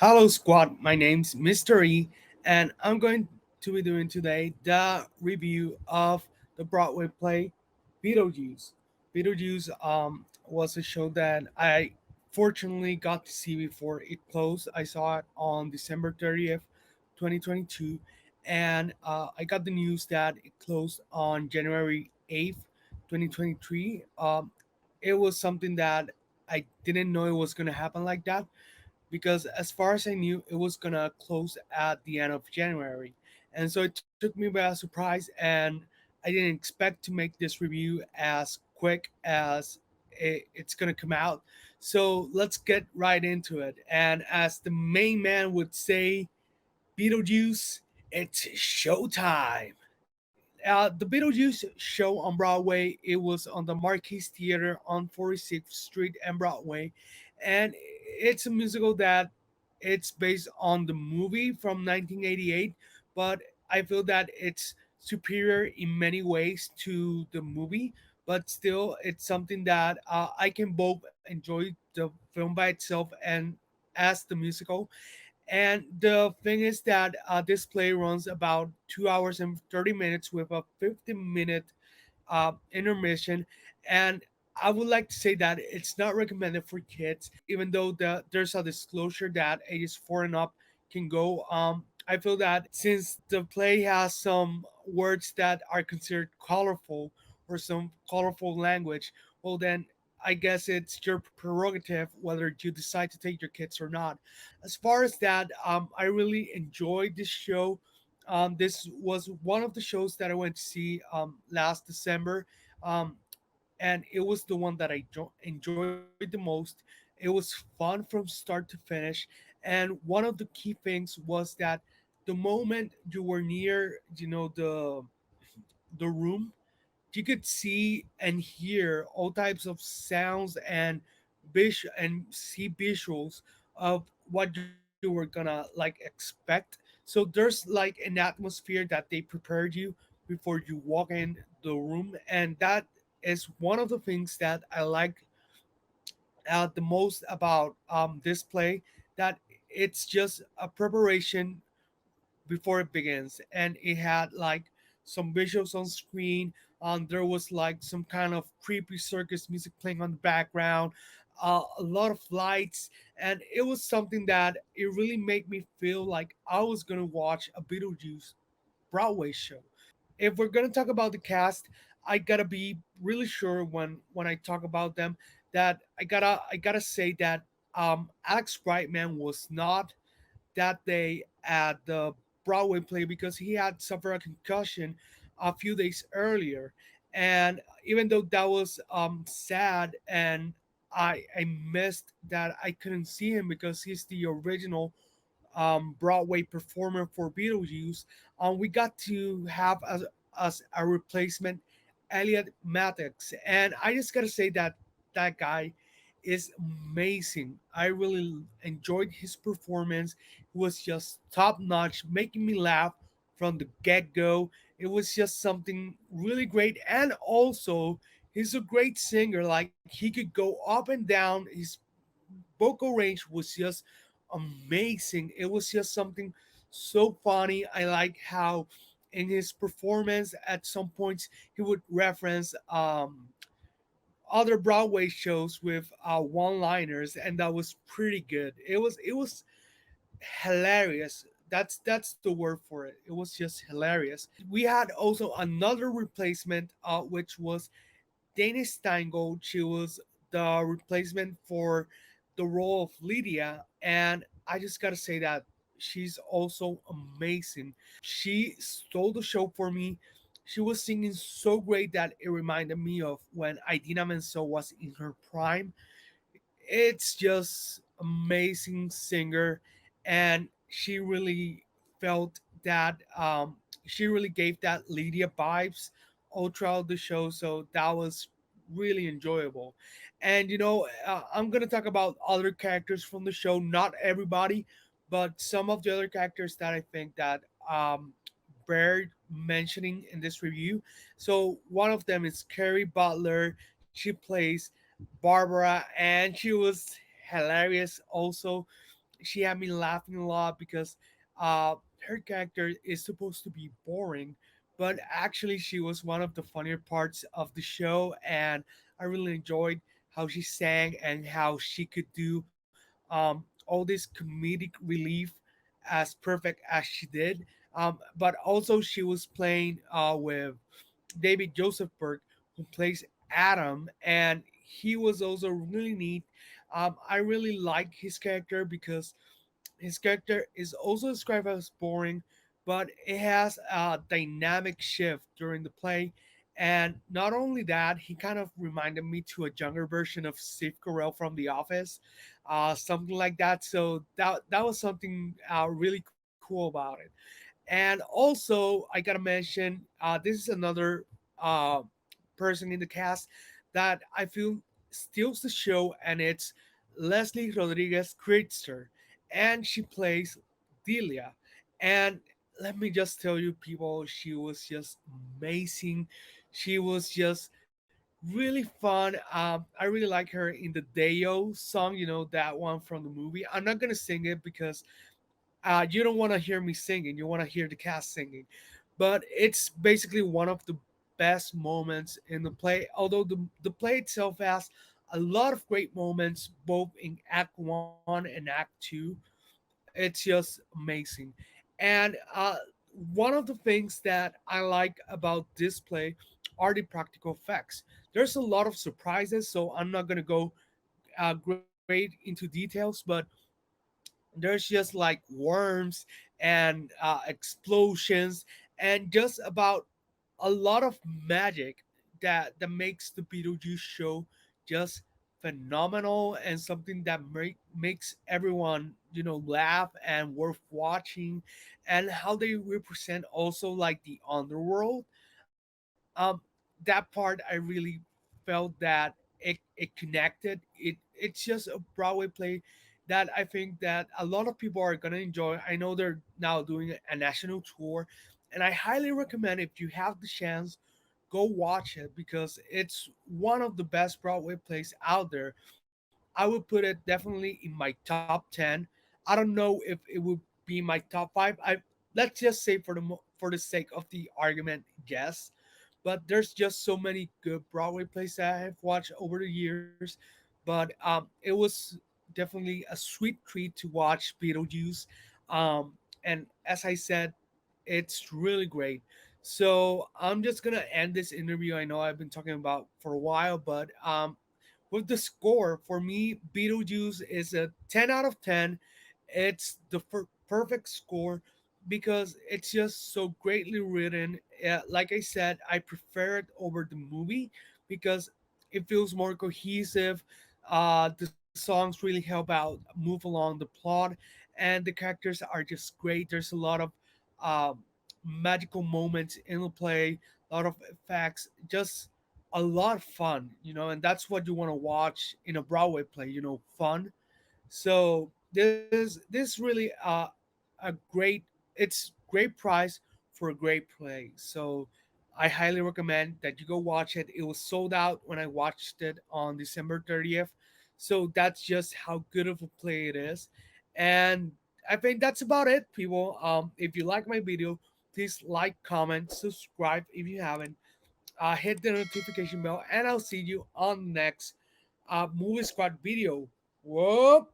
Hello, squad. My name's Mystery, and I'm going to be doing today the review of the Broadway play Beetlejuice. Beetlejuice was a show that I fortunately got to see before it closed. I saw it on December 30th, 2022, and I got the news that it closed on January 8th, 2023. It was something that I didn't know it was going to happen like that because as far as I knew, it was gonna close at the end of January, and so it took me by surprise, and I didn't expect to make this review as quick as it's gonna come out. So let's get right into it. And as the main man would say, Beetlejuice, it's showtime. The Beetlejuice show on Broadway, it was on the Marquis Theater on 46th Street and Broadway, and it's a musical that it's based on the movie from 1988, but I feel that it's superior in many ways to the movie, but still it's something that I can both enjoy the film by itself and as the musical. And the thing is that this play runs about 2 hours and 30 minutes with a 15-minute intermission. And I would like to say that it's not recommended for kids, even though there's a disclosure that ages 4 and up can go. I feel that since the play has some words that are considered colorful or some colorful language, well, then I guess it's your prerogative whether you decide to take your kids or not. As far as that, I really enjoyed this show. This was one of the shows that I went to see last December, um, and it was the one that enjoyed the most. It was fun from start to finish, and one of the key things was that the moment you were near, the room, you could see and hear all types of sounds and see visuals of what you were gonna like expect. So there's like an atmosphere that they prepared you before you walk in the room, and that is one of the things that I like the most about this play, that it's just a preparation before it begins, and it had like some visuals on screen. There was like some kind of creepy circus music playing on the background, a lot of lights, and it was something that it really made me feel like I was gonna watch a Beetlejuice Broadway show. If we're gonna talk about the cast, I gotta be really sure when I talk about them that I gotta say that Alex Brightman was not that day at the Broadway play because he had suffered a concussion a few days earlier. And even though that was sad, and I missed that I couldn't see him because he's the original Broadway performer for Beetlejuice, we got to have as a replacement Elliot Maddox. And I just gotta say that that guy is amazing. I really enjoyed his performance. It was just top notch, making me laugh from the get go. It was just something really great. And also, he's a great singer. Like, he could go up and down. His vocal range was just amazing. It was just something so funny. I like how in his performance at some points he would reference other Broadway shows with one-liners, and that was pretty good. It was hilarious. That's the word for it. It was just hilarious. We had also another replacement, which was Dana Steingold. She was the replacement for the role of Lydia, and I just gotta say that she's also amazing. She stole the show for me. She was singing so great that it reminded me of when Idina Menzel was in her prime. It's just amazing singer, and she really felt that she really gave that Lydia vibes all throughout the show, so that was really enjoyable. And I'm gonna talk about other characters from the show, not everybody, but some of the other characters that I think that bear mentioning in this review. So one of them is Carrie Butler. She plays Barbara, and she was hilarious also. she had me laughing a lot because uh, her character is supposed to be boring, but actually she was one of the funnier parts of the show, and I really enjoyed how she sang and how she could do all this comedic relief as perfect as she did. But also she was playing with David Joseph Burke, who plays Adam, and he was also really neat. I really like his character because his character is also described as boring, but it has a dynamic shift during the play. And not only that, he kind of reminded me to a younger version of Steve Carell from The Office, something like that. So that was something really cool about it. And also, I gotta mention, this is another uh, person in the cast that I feel steals the show, and it's Leslie Rodriguez Kritzer, and she plays Delia. And let me just tell you, people, she was just amazing. She was just really fun. I really like her in the Deo song, that one from the movie. I'm not gonna sing it because you don't want to hear me singing. You want to hear the cast singing, but it's basically one of the best moments in the play. Although the play itself has a lot of great moments, both in Act One and Act Two. It's just amazing, and one of the things that I like about this play are the practical effects. There's a lot of surprises, so I'm not gonna go great into details, but there's just like worms and explosions and just about a lot of magic that makes the Beetlejuice show just phenomenal and something that makes everyone laugh and worth watching, and how they represent also like the underworld. That part I really felt that it connected. It's just a Broadway play that I think that a lot of people are gonna enjoy. I know they're now doing a national tour, and I highly recommend, if you have the chance, go watch it because it's one of the best Broadway plays out there. I would put it definitely in my top 10. I don't know if it would be my top 5. I Let's just say for the sake of the argument, yes, but there's just so many good Broadway plays that I have watched over the years. But it was definitely a sweet treat to watch Beetlejuice. And as I said, it's really great. So I'm just gonna end this interview. I know I've been talking about for a while, but with the score, for me, Beetlejuice is a 10 out of 10. It's the perfect score because it's just so greatly written. Like I said, I prefer it over the movie because it feels more cohesive. The songs really help out move along the plot, and the characters are just great. There's a lot of um, magical moments in the play, a lot of effects, just a lot of fun, and that's what you want to watch in a Broadway play, fun. So this really a great, it's great price for a great play. So I highly recommend that you go watch it. It was sold out when I watched it on December 30th. So that's just how good of a play it is. And I think that's about it, people. If you like my video, please like, comment, subscribe if you haven't. Hit the notification bell, and I'll see you on the next Movie Squad video. Whoop!